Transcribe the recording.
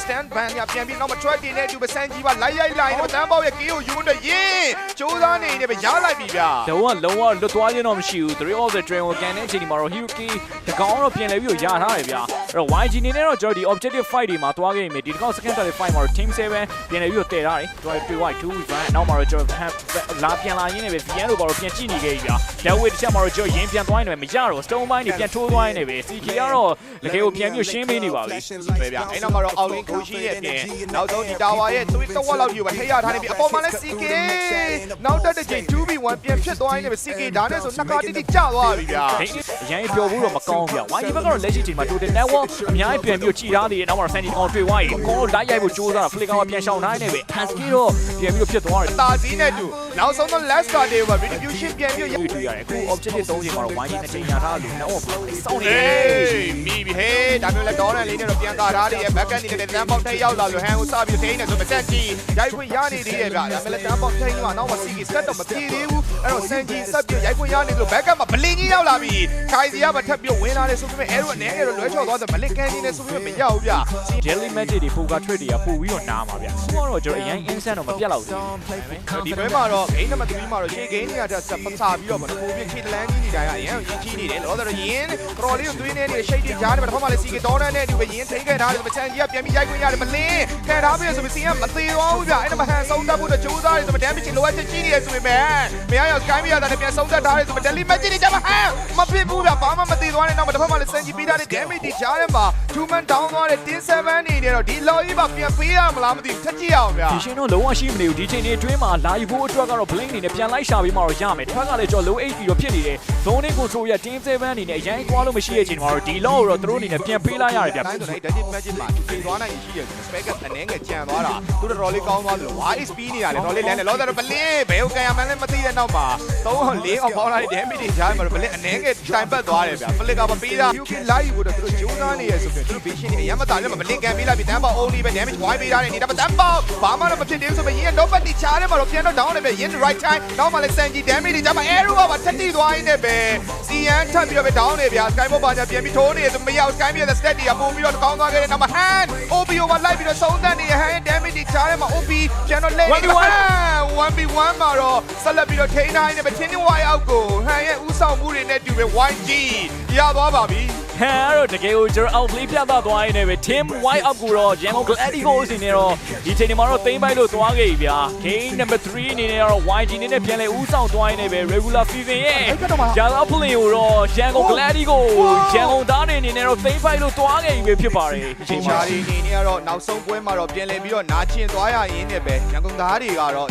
stand ban ကပြန်ပြီးနောက်မှာ track တင်နေတူပဲစမ်းကြီးပါလိုက်ရိုက်လိုက်နေတန်းပေါက်ရဲ့ကီးကိုယူနေရင်ကျိုးသားနေနေပဲရလိုက်ပြီဗျာလုံးဝလွတ်သွားခြင်းတော့မရှိဘူး 3 of the train ကိုကန်တဲ့အချိန်ဒီမှာတော့ Hiroki တကောင်တော့ပြင်လဲပြီးတော့ရထားတယ်ဗျာအဲ့တော့ YG နေနဲ့တော့ကျွန်တော်ဒီ objective fight တွေမှာသွားခဲ့ရင်ဒီတကောင် second target fight မှာတော့ team 7ပြင်လဲပြီးတော့တည်ထားတယ်ကျွန်တော်တွေ့ဝိုက်2 run နောက်မှာတော့ကျွန်တော်လာပြန်လာရင်းနဲ့ပဲ VN တို့ဘာလို့ပြန်ကြည့်နေခဲ့ပြီဗျာ Level တစ်ချက်မှာတော့ကျွန်တော်ရင်းပြန်သွားနေတယ်မရတော့ Stone ပိုင်းတွေပြန်ထိုးသွားနေပဲ CK ကတော့တကယ်ကိုပြန်ပြီးရှင်းပေးနေပါပြီပဲဗျာအဲ့နောက်မှာတော့ Outling ကိုရှိရဲ့ပြင်နောက်ဆုံးဒီ Tower ရဲ့သွေးတော့လောက်ယူပဲထိရထားနေပြီအပေါ်မှာလည်း CK နောက်တက်တဲ့ချိန် 2v1 ပြန်ဖြစ်သွားနေပြီ CK ဒါနဲ့ဆိုနှစ်ခါတိတိကျသွားပြီဗျာအရင်ပျော်ဖို့တော့မကောင်းဗျာ YG ဘက်ကတော့လက်ရှိချိန်မှာ Total Network အများကြီးပြန်ပြီးကြည်ထားသေးတယ်နောက်မှာ Sandy ကောင်တွေ့သွားရင်အကုန်လုံးလိုက်ရိုက်ဖို့ကြိုးစားတာ Flick ကောင်ပြန်ရှောင်ထားနေပဲ Husky တော့ပြန်ပြီးဖြစ်သွားတယ်တာစီးနဲ့တူနောက်ဆုံးတော့ last card တွေပါ retribution ပြန်ပြီးတွေ့ရတယ်အခု objective 3ချိန်မှာတော့ YG နဲ့ချိန်ညာထားလို့နောက်စောင်းနေမိပြီဟေးဒါမျိုးလဲဒေါ်နယ်လေးနဲ့တော့ပြန်ကာထားတယ် back end နေတဲ့တန်းပေါက်ထိပ်ရောက်လာလို့ဟန်ကိုစပြီးထိန်းနေဆိုမဆက်ကြည့်ရိုက်ခွင့်ရနေသေးတယ်ဗျာဒါမဲ့လဲတန်းပေါက်ထိန်းမှာနောက်မှ CK ဆက်တော့မပြေသေးဘူးအဲ့တော့စန်ကြီးဆက်ပြီးရိုက်ခွင့်ရနေလို့ back end မှာဘလင်းကြီးရောက်လာပြီခိုင်စီကမထပ်ပြီးဝင်လာတယ်ဆိုပေမဲ့အဲ့တော့အနေနဲ့တော့လွဲချော်သွားတယ်မလစ်ကန်ကြီးနဲ့ဆိုပေမဲ့မရဘူးဗျာ Jelly Magic တွေ Poker Trade တွေကပို့ပြီးတော့နားမှာဗျာအခုကတော့ကျွန်တော်အရင် instant တော့မပြတ်တော့ဘူးဒီဘက်မှာတော့ game number 3မှာတော့ရှေ့ game တွေကတက်ပစာပြီးတော့မပိုပြီးခြေတလန်းကြီးနေတိုင်းကအရင်ရင်းကြီးနေတယ်လောတော့ရင်းတော်လေးကိုသွေးနေတဲ့ရှိတ်တွေကြားနေမှာတစ်ခါမှလည်း CK ဒေါ်နယ်နဲ့ဒီပဲရင်းထိခဲ့ထားတယ်မချန်ကြီးကပြန်ပြီးရိုက်ခွင့်ရတယ်မလင်းခံထားပြီးဆိုပြီး CK မသေးသွားဘူးဗျအဲ့တော့မဟန်ဆုံးတတ်ဖို့တော့ကြိုးစားတယ်ဆိုတော့ damage လိုအပ်ချက်ကြီးနေတယ်ဆိုပေမဲ့မရရောက် sky မရတာနဲ့ပြန်ဆုံးတတ်ထားတယ်ဆိုတော့ daily match တွေကြမှာဟန်မဖြစ်ဘူးဗျဘာမှမသေးသွားနဲ့နောက်မှာတစ်ခါမှလည်းစန်ကြီးပြီးထားတဲ့ damage တွေကြားထဲမှာ 2 man down သွားတဲ့10 7နေနေတော့ဒီ low ကြီးပါပြန်ပေးရမလားမသိဘူးထက်ကြည့်အောင်ဗျာဒီရှင်တော့လုံးဝရှိမနေဘူးဒီချိန်တွေအတွင်းမှာလာယူဖို့အတွက်ကတော့ blink အနေနဲ့ပြန်လိုက်ရှာပြီးမှတော့ရမယ်တစ်ခါကလည်းကျွန်တော် low 8ပြီးတော့ဖြစ်နေတယ် zone control ရ team 7အနေနဲ့အရင်သွားလို့မရှိတဲ့ချိန်မှာတော့ဒီ low ကိုတော့သူတို့အနေနဲ့ပြန်ပေးလိုက်ရတယ်ဗျာတိုင်းဆိုတော့ daily match မှာသူပြင်သွားနိုင်ရှိတယ် spec အနေငယ်ကြံသွားတာသူတို့တော်လေးကောင်းသွားတယ်လို့ YSP နေတာလေတော်လေးလမ်းနဲ့လောတော့ blink ဘယ်ကိုကန်ရမှန်းလည်းမသိတဲ့နောက်မှာ3 4အောင်ပေါင်းလာတဲ့ damage တွေကြားမှာတော့ blink အနေငယ်တိုင်ပတ်သွားတယ်ဗျာ flick ကမပေးတာ UK live ကိုတော့သူတို့ဂျိုးသားနေရဆိုပြီးသူတို့ vision တွေအရင်မတားလည်းမ blink ကန်ပေးလိုက်ပြီးတန်းပေါ only ပဲ damage wide ပေးထားတယ်နေတာတန်းပေါဘာမှတော့မဖြစ်သေးဘူးဆိုပေမဲ့ရင်း nobody ချားတယ်မှာတော့ပြန်တော့ down နေပဲရင်း right time နောက်မှလည်း Sanji damage တွေကြားမှာ arrow ကပါထက်တိသွားရင်းနဲ့ပဲ CN ထပ်ပြီးတော့ပဲ down နေဗျာ sky ဘောပါညာပြန်ပြီးထိုးနေတယ်ဆိုမရောက် sky မြေ stat တွေကပုံပြီးတော့ကောင်းသွားခဲ့တယ်နောက်မှာ hand OB ကိုပါလိုက်ပြီးတော့ဆုံးသက်နေရ hand damage တွေကြားထဲမှာ OB ပြန်တော့လဲနေတယ် 1v1 မှာတော့ဆက်လက်ပြီးတော့ထိန်းထားနေပဲ Tinning Wire အောက်ကို hand ရဲ့ဥဆောင်မှုတွေနဲ့တူပဲ YG ရသွားပါပြီဟဲ့အဲ့တော့တကယ်ကိုကျွန်တော် outplay ပြသသွားရင်းနဲ့ပဲ team white up ကိုတော့ Yangon Gladigo စီနေတော့ဒီချိန်ဒီမှာတော့သိမ်းပိုက်လို့သွားခဲ့ပြီဗျာ game number 3အနေနဲ့တော့ YG နေနဲ့ပြန်လဲဦးဆောင်သွားရင်းနဲ့ပဲ regular Feven ရဲ့ Yellow play ကိုတော့ Yangon Gladigo Yangon သားတွေအနေနဲ့တော့သိမ်းပိုက်လို့သွားခဲ့ပြီဖြစ်ပါတယ်ဒီချိန်မှာဒီအနေနဲ့ကတော့နောက်ဆုံးပွဲမှာတော့ပြန်လဲပြီးတော့နာကျင်သွားရရင်းနဲ့ပဲ Yangon သားတွေကတော့